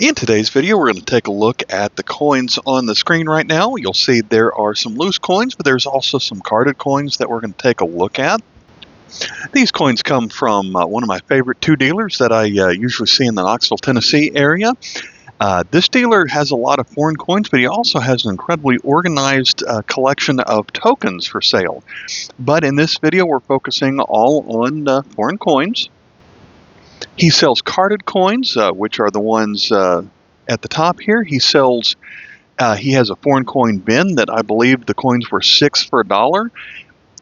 In today's video, we're going to take a look at the coins on the screen right now. You'll see there are some loose coins, but there's also some carded coins that we're going to take a look at. These coins come from one of my favorite two dealers that I usually see in the Knoxville, Tennessee area. This dealer has a lot of foreign coins, but he also has an incredibly organized collection of tokens for sale. But in this video, we're focusing all on foreign coins. He sells carded coins, which are the ones at the top here. He sells, he has a foreign coin bin that I believe the coins were 6 for $1.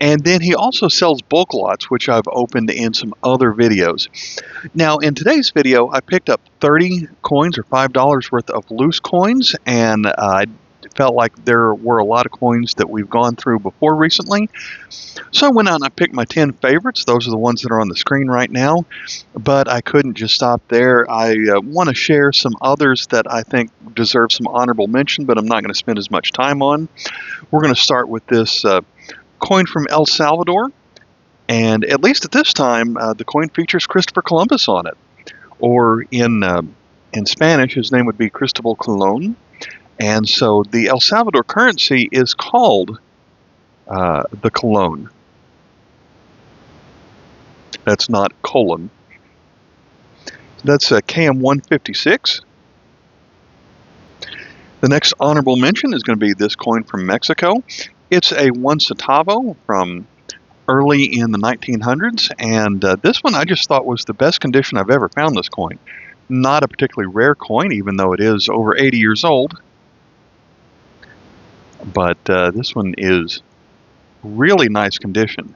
And then he also sells bulk lots, which I've opened in some other videos. Now, in today's video, I picked up 30 coins or $5 worth of loose coins, and I felt like there were a lot of coins that we've gone through before recently. So I went out and I picked my 10 favorites. Those are the ones that are on the screen right now. But I couldn't just stop there. I want to share some others that I think deserve some honorable mention, but I'm not going to spend as much time on. We're going to start with this coin from El Salvador, and at least at this time, the coin features Christopher Columbus on it, or in Spanish, his name would be Cristobal Colon, and so the El Salvador currency is called the Colon. That's not colon. That's a KM 156. The next honorable mention is going to be this coin from Mexico. It's a 1 centavo from early in the 1900s, and this one I just thought was the best condition I've ever found this coin. Not a particularly rare coin, even though it is over 80 years old, but this one is really nice condition.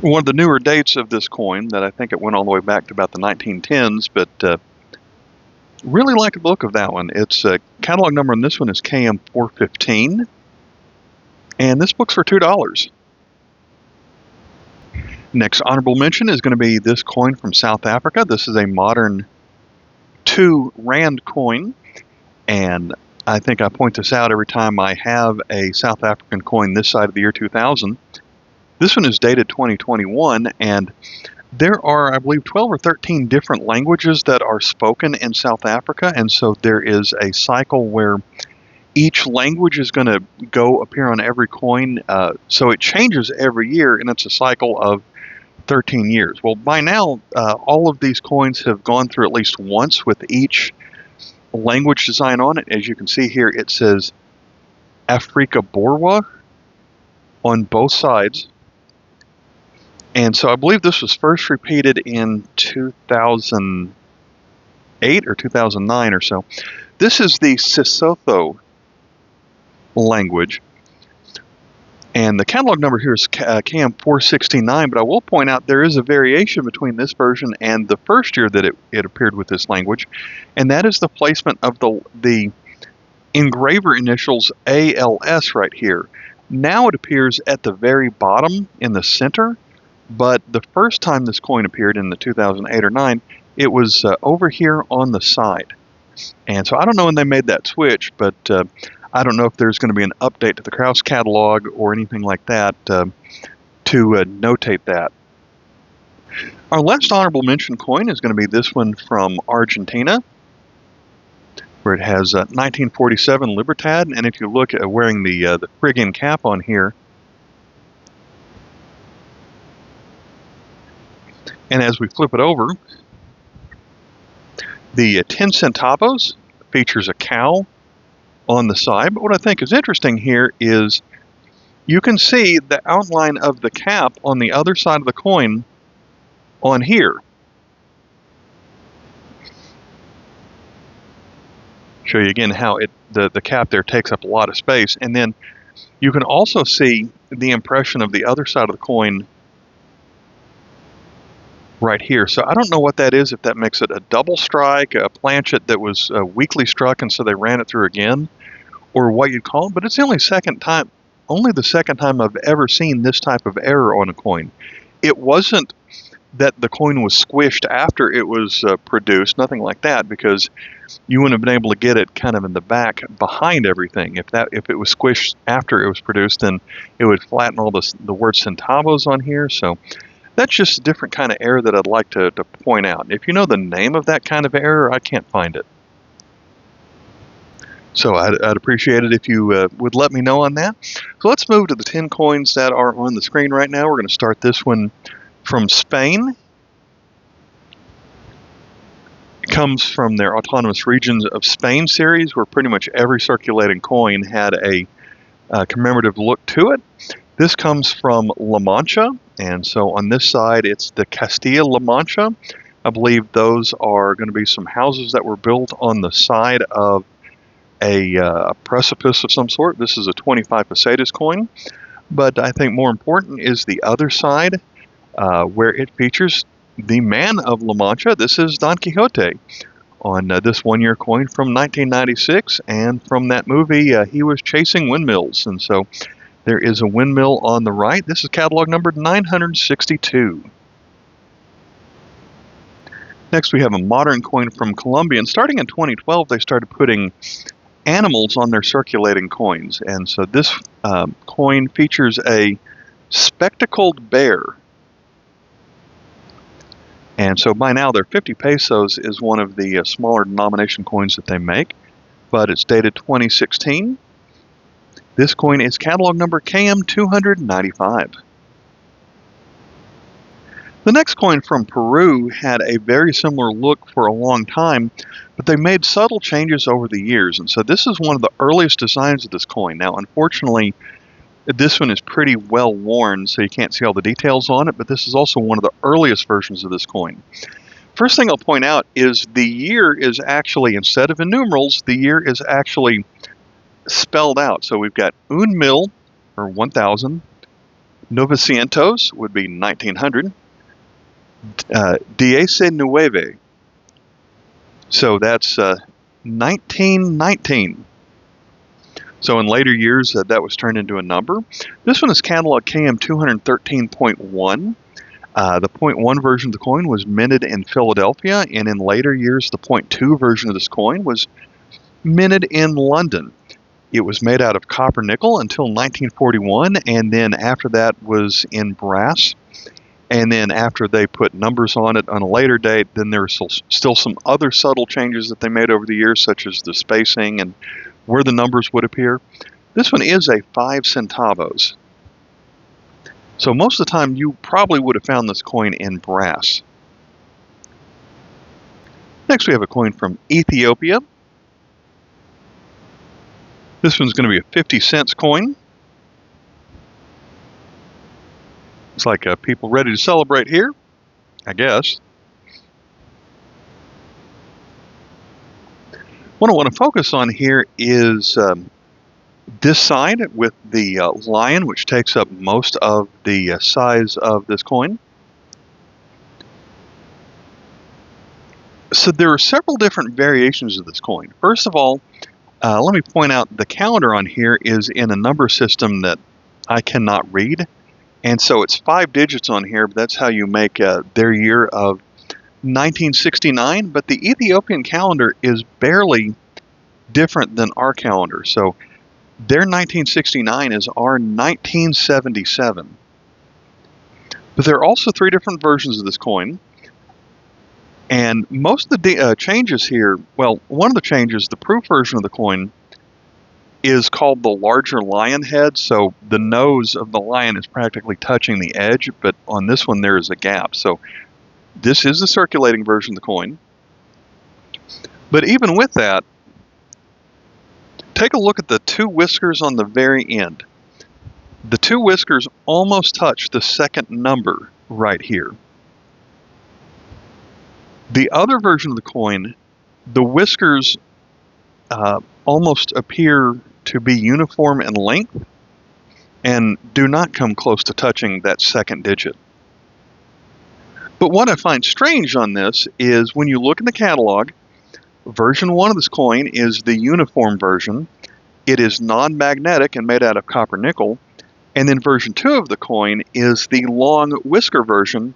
One of the newer dates of this coin, that I think it went all the way back to about the 1910s, but really like the look of that one. Its catalog number on this one is KM 415, and this book's for $2. Next honorable mention is going to be this coin from South Africa. This is a modern 2 rand coin, and I think I point this out every time I have a South African coin this side of the year 2000. This one is dated 2021, and there are, I believe, 12 or 13 different languages that are spoken in South Africa, and so there is a cycle where each language is going to go appear on every coin, so it changes every year, and it's a cycle of 13 years. Well, by now, all of these coins have gone through at least once with each language design on it. As you can see here, it says Afrika Borwa on both sides. And so I believe this was first repeated in 2008 or 2009 or so. This is the Sesotho language. And the catalog number here is KM 469, but I will point out there is a variation between this version and the first year that it appeared with this language, and that is the placement of the engraver initials ALS right here. Now it appears at the very bottom in the center, but the first time this coin appeared in the 2008 or 9, it was over here on the side. And so I don't know when they made that switch, but I don't know if there's going to be an update to the Kraus catalog or anything like that to notate that. Our last honorable mention coin is going to be this one from Argentina, where it has 1947 Libertad, and if you look at wearing the friggin' cap on here, and as we flip it over, the 10 centavos features a cow on the side. But what I think is interesting here is you can see the outline of the cap on the other side of the coin on here. Show you again how the cap there takes up a lot of space. And then you can also see the impression of the other side of the coin right here. So I don't know what that is, if that makes it a double strike, a planchet that was weakly struck and so they ran it through again, or what you'd call it, but it's only the second time I've ever seen this type of error on a coin. It wasn't that the coin was squished after it was produced, nothing like that, because you wouldn't have been able to get it kind of in the back behind everything. If it was squished after it was produced, then it would flatten all the word centavos on here. So That's just a different kind of error that I'd like to point out. If you know the name of that kind of error, I can't find it. So I'd appreciate it if you would let me know on that. So let's move to the 10 coins that are on the screen right now. We're going to start this one from Spain. It comes from their Autonomous Regions of Spain series, where pretty much every circulating coin had a commemorative look to it. This comes from La Mancha, and so on this side it's the Castilla-La Mancha. I believe those are going to be some houses that were built on the side of a precipice of some sort. This is a 25 pesetas coin, but I think more important is the other side, where it features the man of La Mancha. This is Don Quixote on this one-year coin from 1996, and from that movie he was chasing windmills, and so there is a windmill on the right. This is catalog number 962. Next we have a modern coin from Colombia, and starting in 2012 they started putting animals on their circulating coins, and so this coin features a spectacled bear. And so by now their 50 pesos is one of the smaller denomination coins that they make, but it's dated 2016. This coin is catalog number KM295. The next coin from Peru had a very similar look for a long time, but they made subtle changes over the years, and so this is one of the earliest designs of this coin. Now, unfortunately, this one is pretty well worn, so you can't see all the details on it, but this is also one of the earliest versions of this coin. First thing I'll point out is the year is actually, instead of in numerals, the year is actually spelled out. So we've got un mil, or 1,000, novecientos would be 1900, 19. So that's 1919. So in later years, that was turned into a number. This one is catalog KM213.1. The .1 version of the coin was minted in Philadelphia, and in later years, the .2 version of this coin was minted in London. It was made out of copper nickel until 1941, and then after that was in brass. And then after they put numbers on it on a later date, then there were still some other subtle changes that they made over the years, such as the spacing and where the numbers would appear. This one is a 5 centavos. So most of the time you probably would have found this coin in brass. Next we have a coin from Ethiopia. This one's going to be a 50 cents coin. It's like people ready to celebrate here, I guess. What I want to focus on here is this side with the lion, which takes up most of the size of this coin. So there are several different variations of this coin. First of all, let me point out the calendar on here is in a number system that I cannot read. And so it's 5 digits on here, but that's how you make their year of 1969. But the Ethiopian calendar is barely different than our calendar. So their 1969 is our 1977. But there are also 3 different versions of this coin. And most of the changes here, well, one of the changes, the proof version of the coin, is called the larger lion head, so the nose of the lion is practically touching the edge, but on this one there is a gap. So this is the circulating version of the coin. But even with that, take a look at the 2 whiskers on the very end. The 2 whiskers almost touch the second number right here. The other version of the coin, the whiskers almost appear to be uniform in length and do not come close to touching that second digit. But what I find strange on this is when you look in the catalog, version 1 of this coin is the uniform version. It is non-magnetic and made out of copper nickel. And then version 2 of the coin is the long whisker version,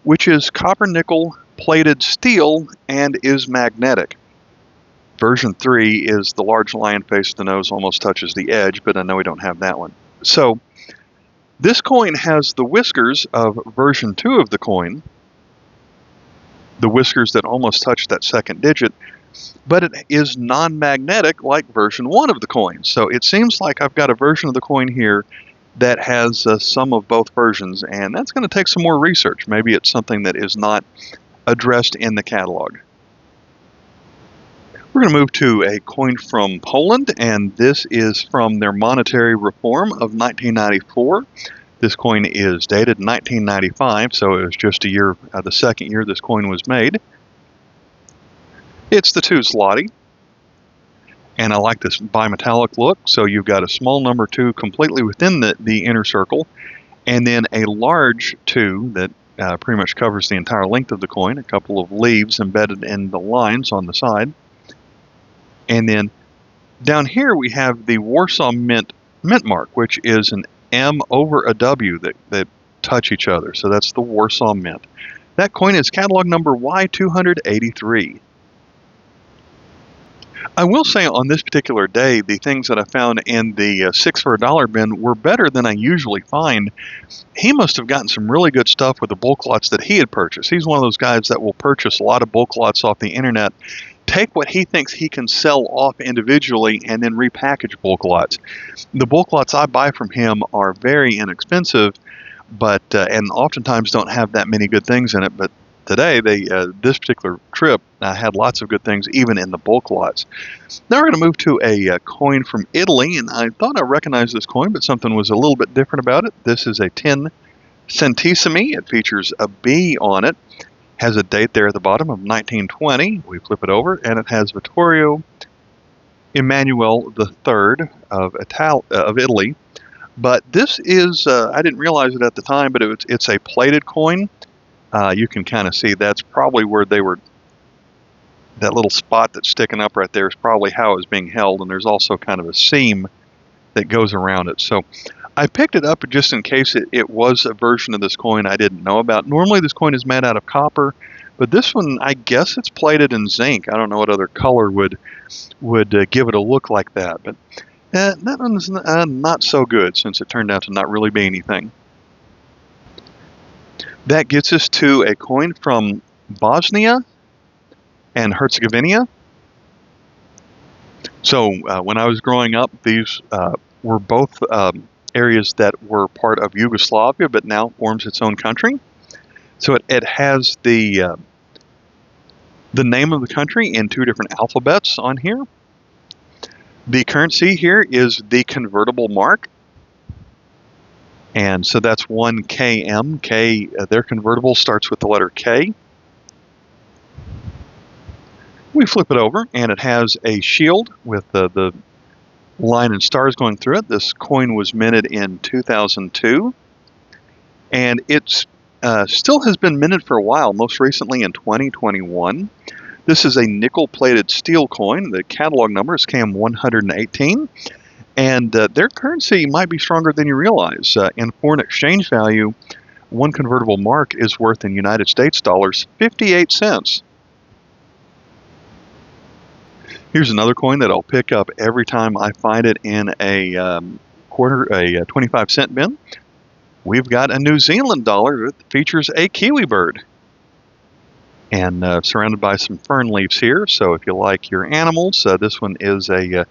which is copper nickel plated steel and is magnetic. Version 3 is the large lion face, the nose almost touches the edge, but I know we don't have that one. So This coin has the whiskers of version 2 of the coin, the whiskers that almost touch that second digit, but it is non-magnetic like version 1 of the coin. So it seems like I've got a version of the coin here that has some of both versions, and that's going to take some more research. Maybe it's something that is not addressed in the catalog. We're going to move to a coin from Poland, and this is from their monetary reform of 1994. This coin is dated 1995, so it was just a year, the second year this coin was made. It's the 2 zloty, and I like this bimetallic look. So you've got a small number 2 completely within the inner circle, and then a large 2 that pretty much covers the entire length of the coin, a couple of leaves embedded in the lines on the side. And then down here we have the Warsaw Mint mark, which is an M over a W that touch each other. So that's the Warsaw Mint. That coin is catalog number Y283. I will say on this particular day, the things that I found in the 6 for $1 bin were better than I usually find. He must have gotten some really good stuff with the bulk lots that he had purchased. He's one of those guys that will purchase a lot of bulk lots off the internet, take what he thinks he can sell off individually, and then repackage bulk lots. The bulk lots I buy from him are very inexpensive, but and oftentimes don't have that many good things in it. But today, this particular trip had lots of good things, even in the bulk lots. Now we're going to move to a coin from Italy, and I thought I recognized this coin, but something was a little bit different about it. This is a 10 centesimi. It features a B on it. Has a date there at the bottom of 1920. We flip it over, and it has Vittorio Emanuele III of Italy. But this is, I didn't realize it at the time, but it's a plated coin. You can kind of see that's probably where they were, that little spot that's sticking up right there is probably how it was being held, and there's also kind of a seam that goes around it. So I picked it up just in case it was a version of this coin I didn't know about. Normally this coin is made out of copper, but this one, I guess it's plated in zinc. I don't know what other color would give it a look like that, but that one's not so good, since it turned out to not really be anything. That gets us to a coin from Bosnia and Herzegovina. So when I was growing up, these were both areas that were part of Yugoslavia, but now forms its own country. So it has the name of the country in 2 different alphabets on here. The currency here is the convertible mark, and so that's 1 KM. K, their convertible starts with the letter K. We flip it over, and it has a shield with the line and stars going through it. This coin was minted in 2002, and it's still has been minted for a while, most recently in 2021. This is a nickel-plated steel coin. The catalog number is KM118, and their currency might be stronger than you realize. In foreign exchange value, 1 convertible mark is worth in United States dollars 58 cents. Here's another coin that I'll pick up every time I find it in a 25-cent bin. We've got a New Zealand dollar that features a kiwi bird, and surrounded by some fern leaves here. So if you like your animals, this one is a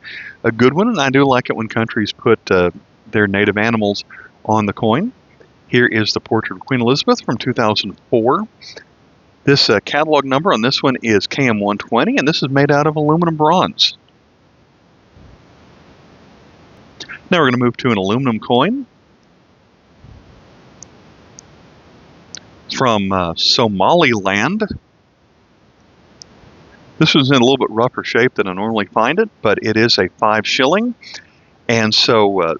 good one, and I do like it when countries put their native animals on the coin. Here is the portrait of Queen Elizabeth from 2004. This catalog number on this one is KM120, and this is made out of aluminum bronze. Now we're going to move to an aluminum coin from Somaliland. This was in a little bit rougher shape than I normally find it, but it is a 5 shilling. And so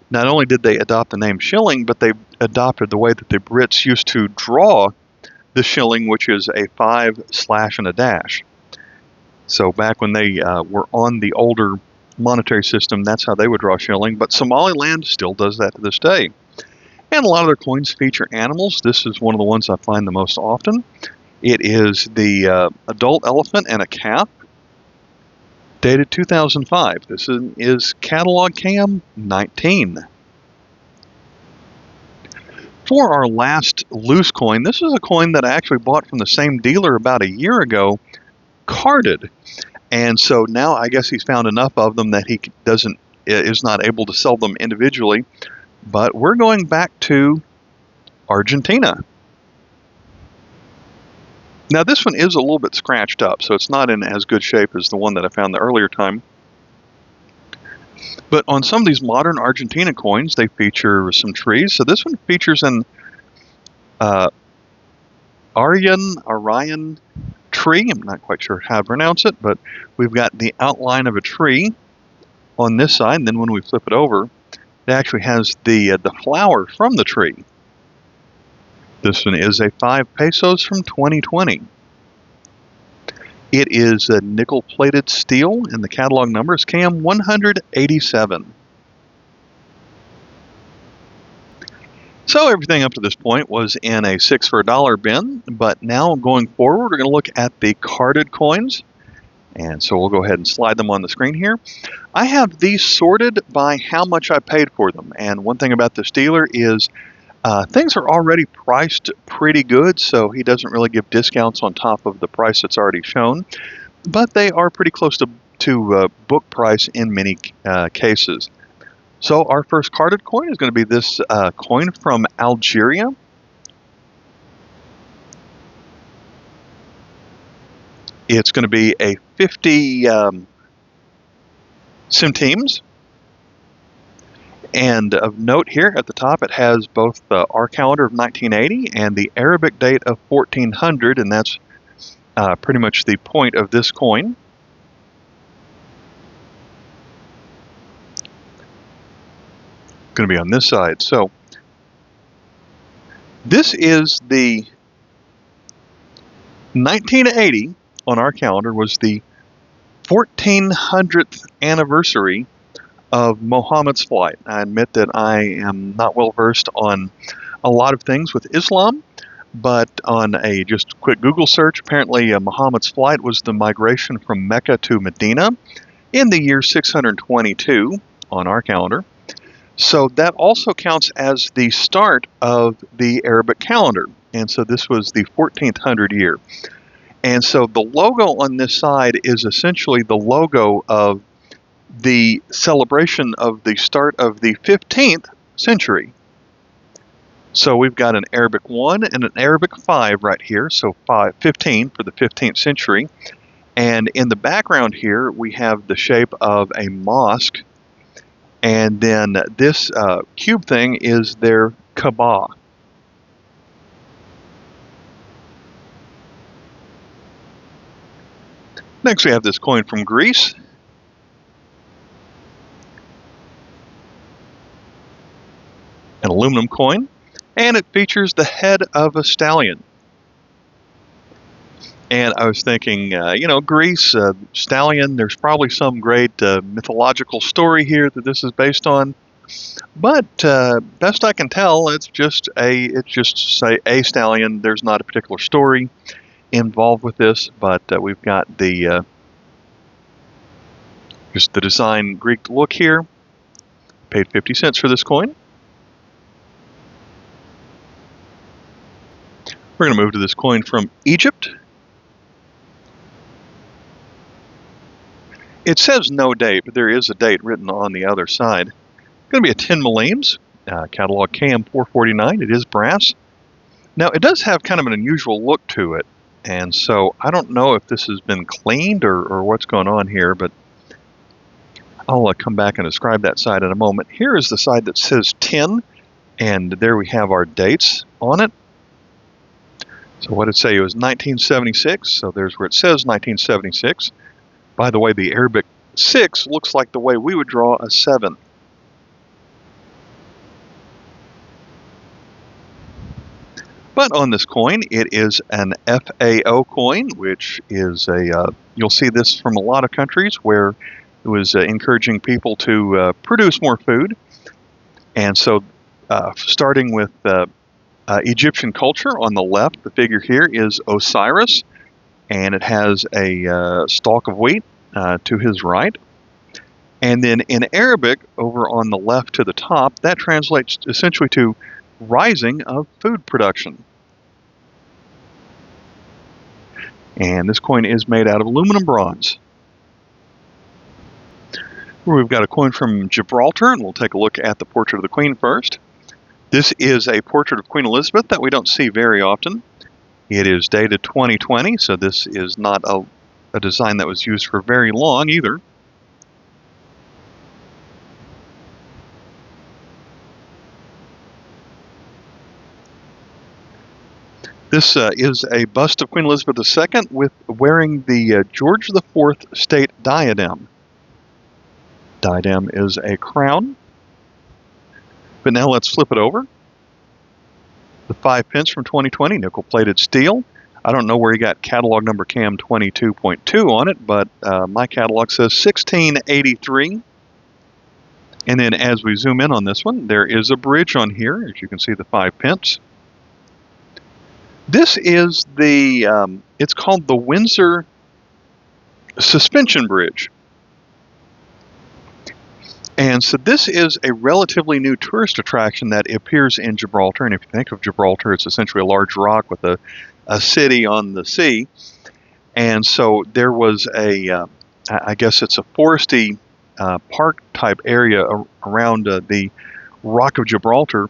not only did they adopt the name shilling, but they adopted the way that the Brits used to draw the shilling, which is a 5 slash and a dash. So back when they were on the older monetary system, that's how they would draw shilling. But Somaliland still does that to this day. And a lot of their coins feature animals. This is one of the ones I find the most often. It is the adult elephant and a calf, dated 2005. This is catalog KM19. For our last loose coin, this is a coin that I actually bought from the same dealer about a year ago, carded. And so now I guess he's found enough of them that he is not able to sell them individually. But we're going back to Argentina. Now this one is a little bit scratched up, so it's not in as good shape as the one that I found the earlier time. But on some of these modern Argentina coins, they feature some trees. So this one features an Aryan tree. I'm not quite sure how to pronounce it, but we've got the outline of a tree on this side. And then when we flip it over, it actually has the flower from the tree. This one is a 5 pesos from 2020. It is a nickel-plated steel, and the catalog number is KM 187. So everything up to this point was in a 6 for $1 bin, but now going forward, we're going to look at the carded coins. And so we'll go ahead and slide them on the screen here. I have these sorted by how much I paid for them. And one thing about this dealer is things are already priced pretty good, so he doesn't really give discounts on top of the price that's already shown. But they are pretty close to book price in many cases. So our first carded coin is going to be this coin from Algeria. It's going to be a 50 centimes. And of note here at the top, it has both our calendar of 1980 and the Arabic date of 1400, and that's pretty much the point of this coin. Going to be on this side. So this is the 1980 on our calendar was the 1400th anniversary of Muhammad's flight. I admit that I am not well versed on a lot of things with Islam, but on a just quick Google search, apparently Muhammad's flight was the migration from Mecca to Medina in the year 622 on our calendar. So that also counts as the start of the Arabic calendar. And so this was the 1400 year. And so the logo on this side is essentially the logo of the celebration of the start of the 15th century. So we've got an Arabic 1 and an Arabic 5 right here, so 15 for the 15th century. And in the background here, we have the shape of a mosque. And then this cube thing is their Kaaba. Next, we have this coin from Greece. An aluminum coin, and it features the head of a stallion. And I was thinking, Greece, stallion, there's probably some great mythological story here that this is based on. But best I can tell, it's just say a stallion. There's not a particular story involved with this, but we've got just the design Greek look here. Paid 50 cents for this coin. We're going to move to this coin from Egypt. It says no date, but there is a date written on the other side. It's going to be a 10 millimes, catalog KM 449. It is brass. Now, it does have kind of an unusual look to it, and so I don't know if this has been cleaned or what's going on here, but I'll come back and describe that side in a moment. Here is the side that says 10, and there we have our dates on it. So what did it say? It was 1976, so there's where it says 1976. By the way, the Arabic 6 looks like the way we would draw a 7. But on this coin, it is an FAO coin, which is you'll see this from a lot of countries where it was encouraging people to produce more food. And so starting with Egyptian culture on the left, the figure here is Osiris, and it has a stalk of wheat to his right. And then in Arabic, over on the left to the top, that translates essentially to rising of food production. And this coin is made out of aluminum bronze. We've got a coin from Gibraltar, and we'll take a look at the portrait of the Queen first. This is a portrait of Queen Elizabeth that we don't see very often. It is dated 2020, so this is not a design that was used for very long either. This is a bust of Queen Elizabeth II with wearing the George IV state diadem. Diadem is a crown. But now let's flip it over. The 5 pence from 2020, nickel-plated steel. I don't know where he got catalog number CAM 22.2 on it, but my catalog says 1683. And then as we zoom in on this one, there is a bridge on here, as you can see, the 5 pence. This is the, it's called the Windsor Suspension Bridge. And so this is a relatively new tourist attraction that appears in Gibraltar. And if you think of Gibraltar, it's essentially a large rock with a city on the sea. And so there was I guess it's a foresty park type area around the Rock of Gibraltar.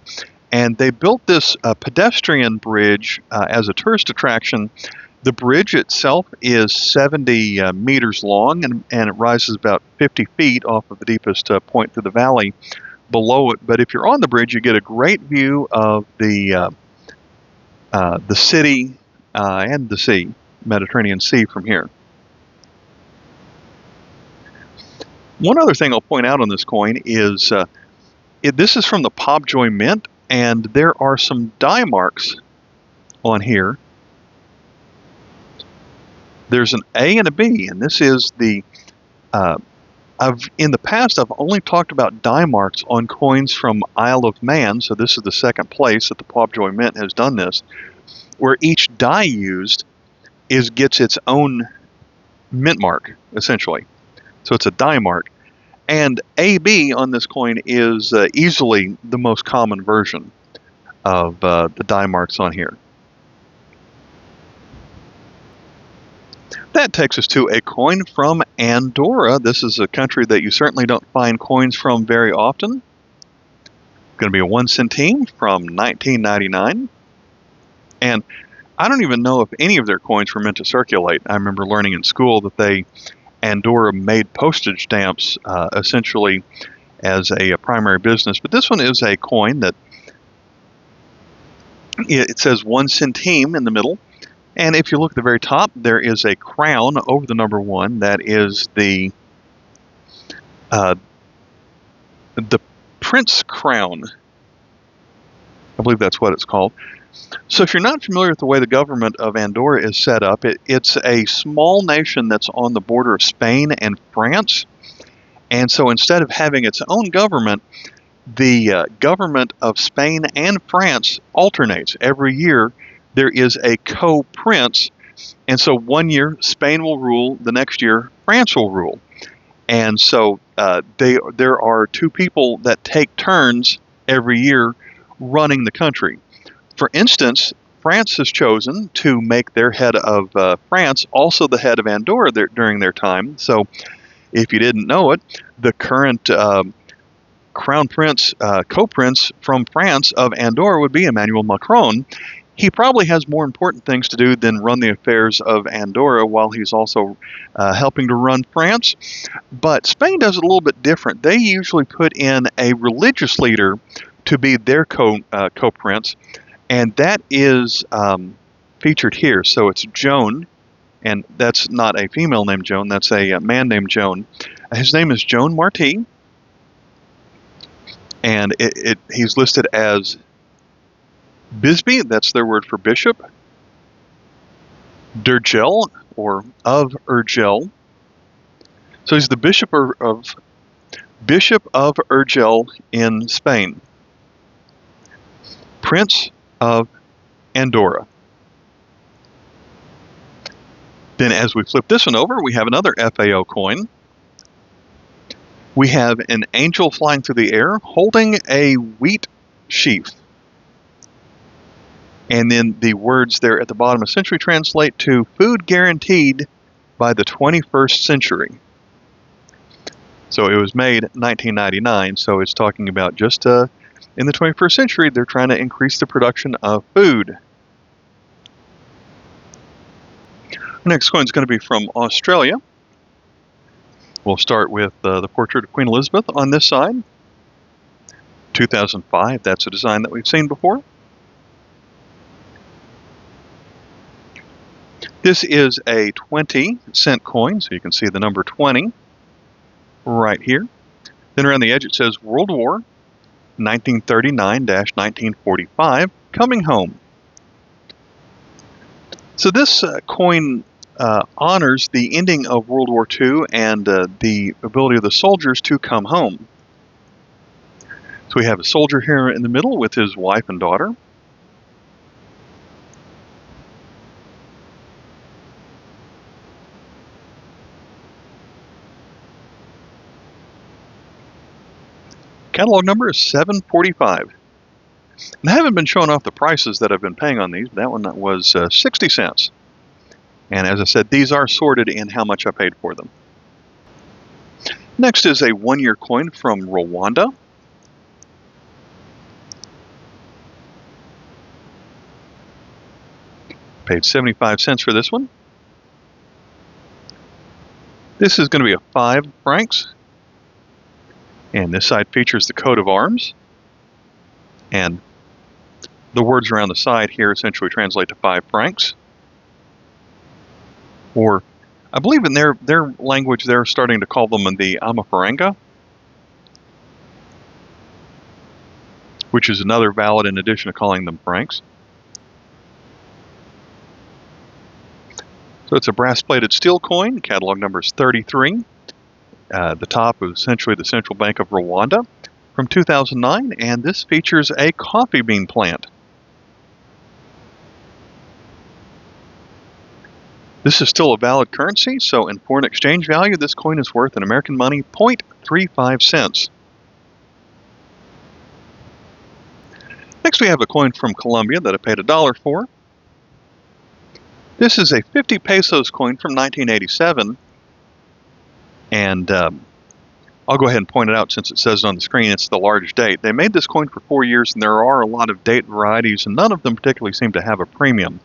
And they built this pedestrian bridge as a tourist attraction. The bridge itself is 70 meters long, and it rises about 50 feet off of the deepest point through the valley below it. But if you're on the bridge, you get a great view of the city and the sea, Mediterranean Sea, from here. One other thing I'll point out on this coin is this is from the Pobjoy Mint, and there are some die marks on here. There's an A and a B, and this is the, in the past, I've only talked about die marks on coins from Isle of Man, so this is the second place that the Pobjoy Mint has done this, where each die used gets its own mint mark, essentially. So it's a die mark. And AB on this coin is easily the most common version of the die marks on here. That takes us to a coin from Andorra. This is a country that you certainly don't find coins from very often. It's going to be a 1 centime from 1999. And I don't even know if any of their coins were meant to circulate. I remember learning in school that Andorra made postage stamps essentially as a primary business. But this one is a coin that it says 1 centime in the middle. And if you look at the very top, there is a crown over the number 1. That is the Prince Crown. I believe that's what it's called. So if you're not familiar with the way the government of Andorra is set up, it's a small nation that's on the border of Spain and France. And so instead of having its own government, the government of Spain and France alternates. Every year there is a co-prince, and so one year Spain will rule, the next year France will rule. And so there are 2 people that take turns every year running the country. For instance, France has chosen to make their head of France also the head of Andorra during their time. So if you didn't know it, the current crown prince, co-prince from France of Andorra would be Emmanuel Macron. He probably has more important things to do than run the affairs of Andorra while he's also helping to run France. But Spain does it a little bit different. They usually put in a religious leader to be their co-prince, and that is featured here. So it's Joan, and that's not a female named Joan, that's a man named Joan. His name is Joan Marti, and he's listed as Bisbee, that's their word for bishop. Durgel, or of Urgel. So he's the bishop of Urgel in Spain. Prince of Andorra. Then as we flip this one over, we have another FAO coin. We have an angel flying through the air holding a wheat sheaf. And then the words there at the bottom essentially translate to food guaranteed by the 21st century. So it was made 1999, so it's talking about just in the 21st century, they're trying to increase the production of food. The next coin is going to be from Australia. We'll start with the portrait of Queen Elizabeth on this side. 2005, that's a design that we've seen before. This is a 20-cent coin, so you can see the number 20 right here. Then around the edge it says World War 1939-1945, coming home. So this coin honors the ending of World War II and the ability of the soldiers to come home. So we have a soldier here in the middle with his wife and daughter. Catalog number is 745. And I haven't been showing off the prices that I've been paying on these. That one was 60 cents. And as I said, these are sorted in how much I paid for them. Next is a one-year coin from Rwanda. Paid 75 cents for this one. This is going to be a 5 francs. And this side features the coat of arms. And the words around the side here essentially translate to 5 francs. Or, I believe in their language, they're starting to call them the Amafaranga, which is another valid in addition to calling them francs. So it's a brass-plated steel coin. Catalog number is 33. The top is essentially the Central Bank of Rwanda from 2009, and this features a coffee bean plant. This is still a valid currency, so in foreign exchange value, this coin is worth in American money 0.35 cents. Next we have a coin from Colombia that I paid $1 for. This is a 50 pesos coin from 1987. And I'll go ahead and point it out since it says it on the screen. It's the large date. They made this coin for 4 years, and there are a lot of date varieties, and none of them particularly seem to have a premium.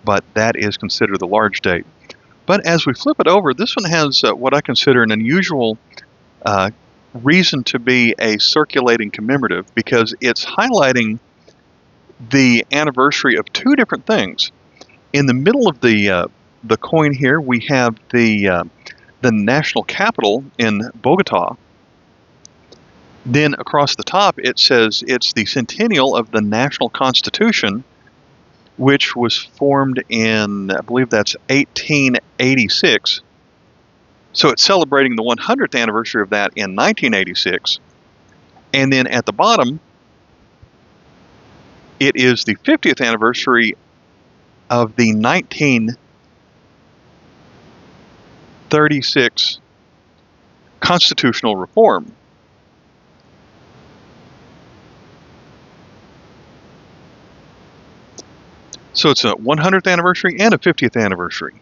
But that is considered the large date. But as we flip it over, this one has what I consider an unusual reason to be a circulating commemorative, because it's highlighting the anniversary of 2 different things. In the middle of the coin here, we have the national capital in Bogota. Then across the top, it says it's the centennial of the National Constitution, which was formed in, I believe that's 1886. So it's celebrating the 100th anniversary of that in 1986. And then at the bottom, it is the 50th anniversary of the 1936 constitutional reform. So it's a 100th anniversary and a 50th anniversary.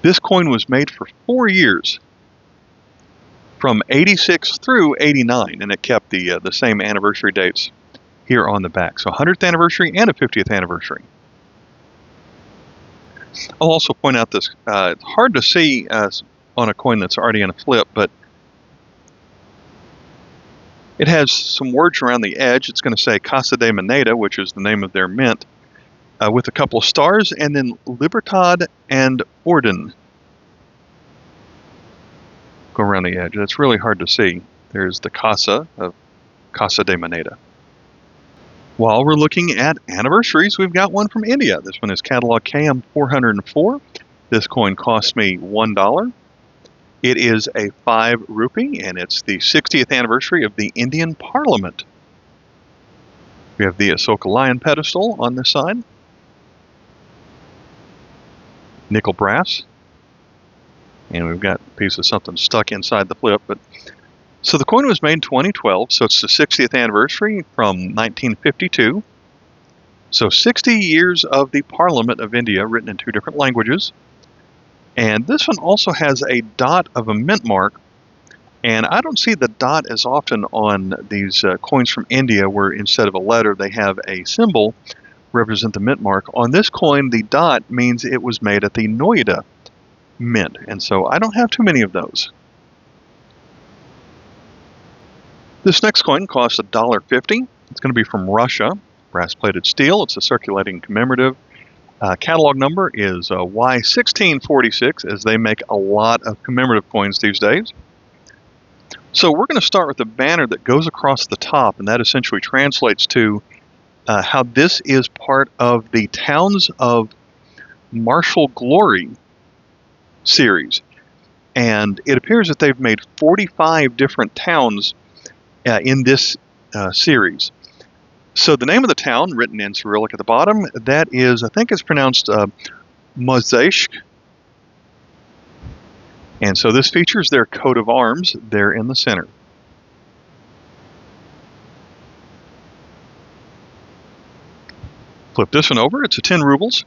This coin was made for 4 years, from 86 through 89, and it kept the same anniversary dates here on the back. So 100th anniversary and a 50th anniversary. I'll also point out this, it's hard to see on a coin that's already in a flip, but it has some words around the edge. It's going to say Casa de Moneda, which is the name of their mint, with a couple of stars, and then Libertad and Orden go around the edge. That's really hard to see. There's the Casa of Casa de Moneda. While we're looking at anniversaries, we've got one from India. This one is catalog KM 404. This coin cost me $1. It is a 5 rupee, and it's the 60th anniversary of the Indian Parliament. We have the Ashoka lion pedestal on this side. Nickel brass. And we've got a piece of something stuck inside the flip. So the coin was made in 2012, so it's the 60th anniversary from 1952. So 60 years of the Parliament of India, written in 2 different languages. And this one also has a dot of a mint mark. And I don't see the dot as often on these coins from India, where instead of a letter, they have a symbol represent the mint mark. On this coin, the dot means it was made at the Noida Mint. And so I don't have too many of those. This next coin costs $1.50. It's going to be from Russia, brass-plated steel. It's a circulating commemorative. Catalog number is Y1646, as they make a lot of commemorative coins these days. So we're going to start with the banner that goes across the top, and that essentially translates to how this is part of the Towns of Martial Glory series. And it appears that they've made 45 different towns in this series. So the name of the town, written in Cyrillic at the bottom, that is, I think it's pronounced Mozhaisk. And so this features their coat of arms there in the center. Flip this one over. It's a 10 rubles.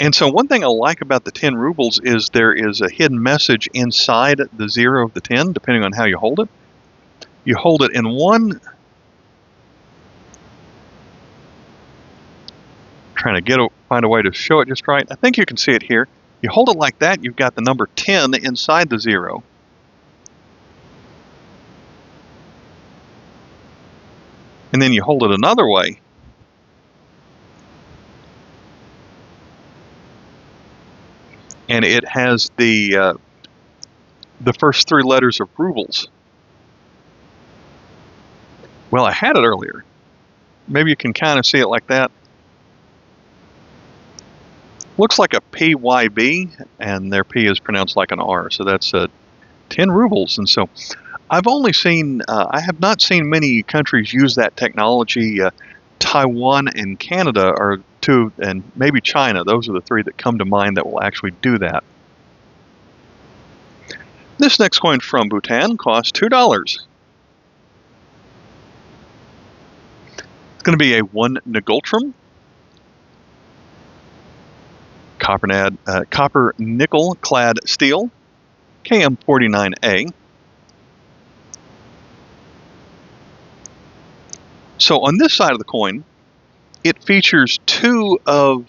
And so one thing I like about the 10 rubles is there is a hidden message inside the 0 of the 10, depending on how you hold it. You hold it in one... Trying to find a way to show it just right. I think you can see it here. You hold it like that, you've got the number 10 inside the 0. And then you hold it another way. And it has the first 3 letters of rubles. Well, I had it earlier. Maybe you can kind of see it like that. Looks like a PYB, and their P is pronounced like an R, so that's 10 rubles. And so I've only seen, I have not seen many countries use that technology. Taiwan and Canada are 2, and maybe China. Those are the 3 that come to mind that will actually do that. This next coin from Bhutan costs $2. It's going to be a 1 Nagultrum. Copper nickel clad steel, KM49A. So on this side of the coin, it features 2 of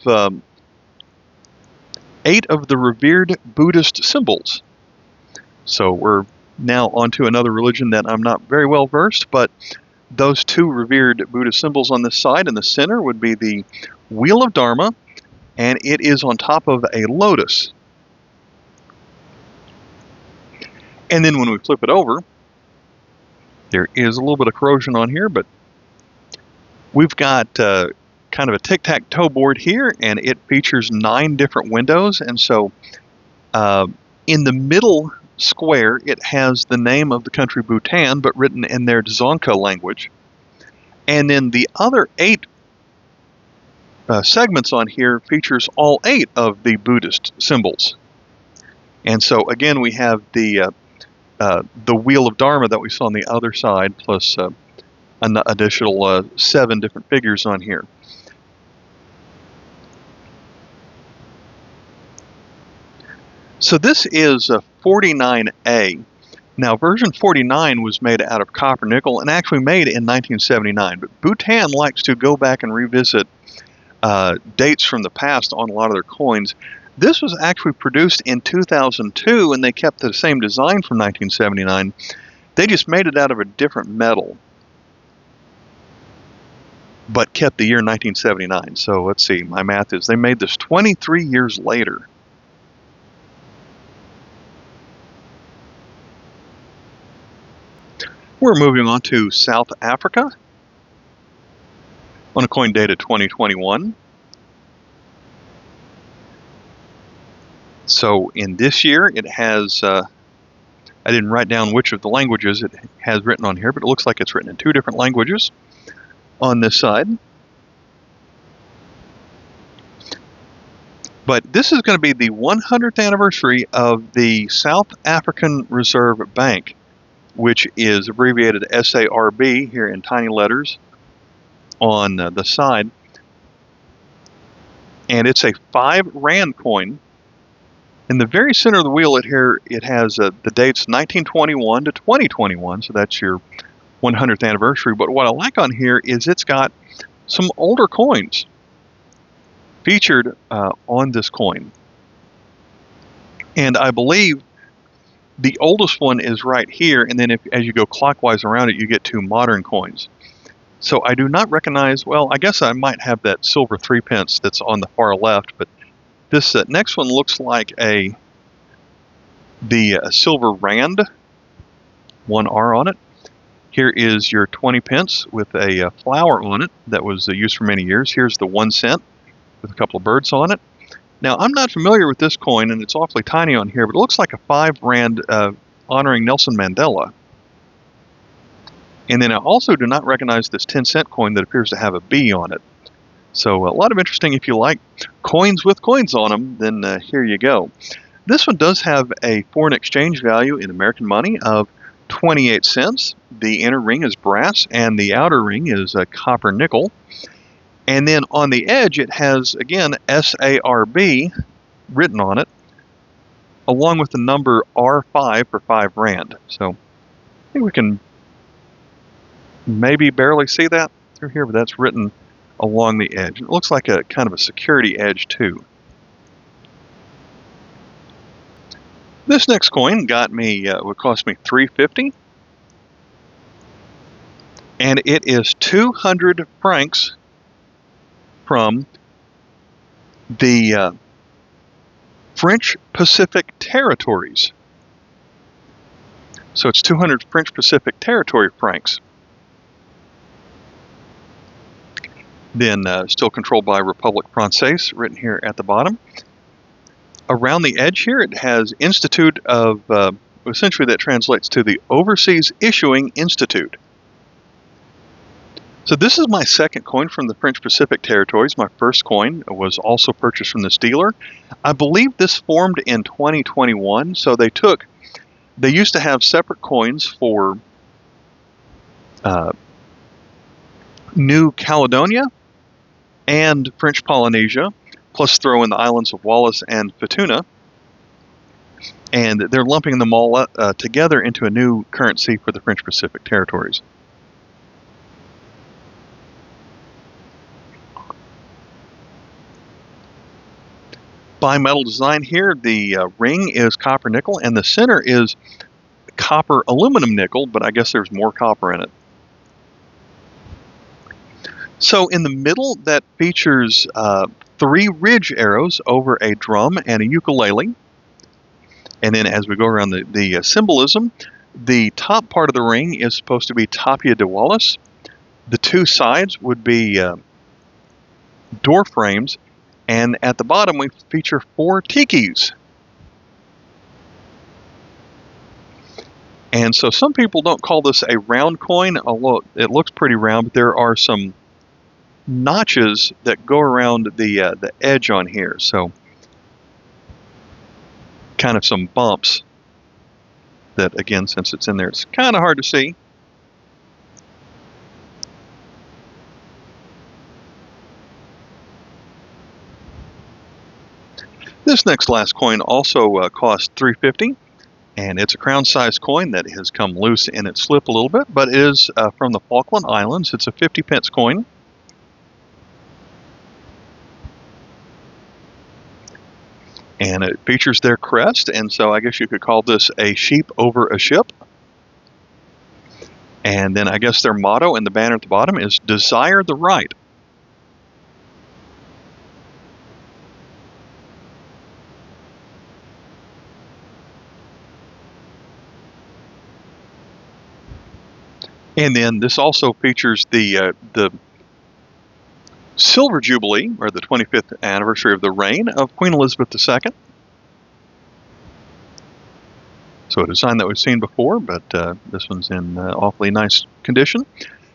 8 of the revered Buddhist symbols. So we're now onto another religion that I'm not very well versed, but those 2 revered Buddhist symbols on this side in the center would be the Wheel of Dharma, and it is on top of a lotus. And then when we flip it over, there is a little bit of corrosion on here, but we've got kind of a tic-tac-toe board here, and it features 9 different windows. And so in the middle square, it has the name of the country Bhutan, but written in their Dzongkha language. And then the other 8 segments on here features all 8 of the Buddhist symbols. And so again, we have the Wheel of Dharma that we saw on the other side, plus an additional 7 different figures on here. So this is a 49A. Now version 49 was made out of copper nickel and actually made in 1979, but Bhutan likes to go back and revisit dates from the past on a lot of their coins. This was actually produced in 2002, and they kept the same design from 1979. They just made it out of a different metal, but kept the year 1979. So let's see, my math is they made this 23 years later. We're moving on to South Africa on a coin dated 2021. So in this year, it has, I didn't write down which of the languages it has written on here, but it looks like it's written in 2 different languages on this side. But this is going to be the 100th anniversary of the South African Reserve Bank, which is abbreviated SARB here in tiny letters. on the side. And it's a 5 rand coin. In the very center of the wheel it has the dates 1921 to 2021, so that's your 100th anniversary. But what I like on here is it's got some older coins featured on this coin. And I believe the oldest one is right here, and then as you go clockwise around it, you get 2 modern coins. So I do not recognize, well, I guess I might have that silver 3 pence that's on the far left, but this next one looks like the silver rand, 1R on it. Here is your 20 pence with a flower on it that was used for many years. Here's the 1 cent with a couple of birds on it. Now, I'm not familiar with this coin, and it's awfully tiny on here, but it looks like a 5 rand honoring Nelson Mandela. And then I also do not recognize this 10-cent coin that appears to have a B on it. So a lot of interesting, if you like coins with coins on them, then here you go. This one does have a foreign exchange value in American money of 28 cents. The inner ring is brass, and the outer ring is copper nickel. And then on the edge, it has, again, SARB written on it, along with the number R5 for 5 rand. So I think we can maybe barely see that through here, but that's written along the edge. It looks like a kind of a security edge, too. This next coin got me, would cost me $3.50. And it is 200 francs from the French Pacific territories. So it's 200 French Pacific territory francs. Then still controlled by Republique Française, written here at the bottom. Around the edge here, it has Institute of, essentially that translates to the Overseas Issuing Institute. So this is my second coin from the French Pacific territories. My first coin was also purchased from this dealer. I believe this formed in 2021. So they used to have separate coins for New Caledonia and French Polynesia, plus throw in the islands of Wallis and Futuna. And they're lumping them all together into a new currency for the French Pacific territories. Bimetal design here. The ring is copper nickel, and the center is copper aluminum nickel, but I guess there's more copper in it. So in the middle, that features 3 ridge arrows over a drum and a ukulele. And then as we go around the symbolism, the top part of the ring is supposed to be Tapia de Wallis. The 2 sides would be door frames. And at the bottom, we feature 4 tikis. And so some people don't call this a round coin, although it looks pretty round, but there are some notches that go around the edge on here. So kind of some bumps that, again, since it's in there, it's kind of hard to see. This next last coin also cost $3.50, and it's a crown-sized coin that has come loose in its slip a little bit, but it is from the Falkland Islands. It's a 50 pence coin. And it features their crest, and so I guess you could call this a sheep over a ship. And then I guess their motto in the banner at the bottom is "Desire the Right." And then this also features the Silver Jubilee, or the 25th anniversary of the reign of Queen Elizabeth II. So a design that we've seen before, but this one's in awfully nice condition.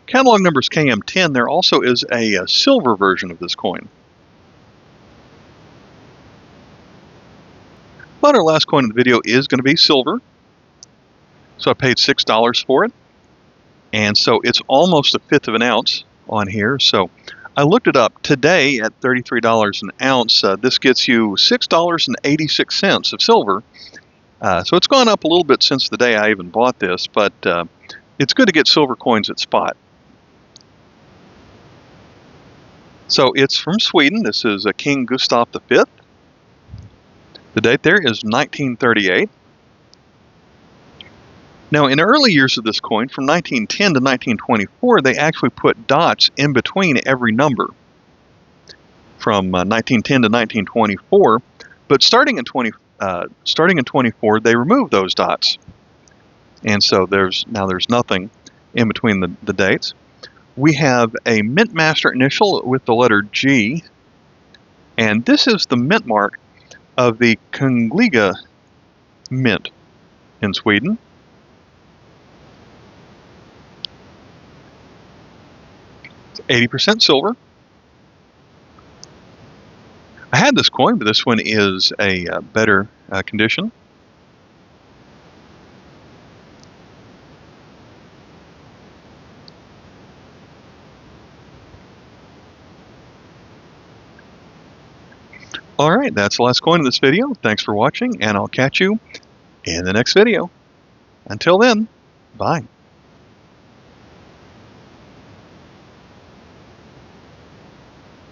Catalog number is KM10. There also is a silver version of this coin. But our last coin in the video is going to be silver. So I paid $6 for it. And so it's almost 1/5 of an ounce on here. So I looked it up today at $33 an ounce. This gets you $6.86 of silver. So it's gone up a little bit since the day I even bought this, but it's good to get silver coins at spot. So it's from Sweden. This is King Gustav V. The date there is 1938. Now, in the early years of this coin, from 1910 to 1924, they actually put dots in between every number. From 1910 to 1924, but starting in 24, they removed those dots, and so there's nothing in between the dates. We have a mint master initial with the letter G, and this is the mint mark of the Kungliga mint in Sweden. It's 80% silver. I had this coin, but this one is a better condition. All right, that's the last coin of this video. Thanks for watching, and I'll catch you in the next video. Until then, bye.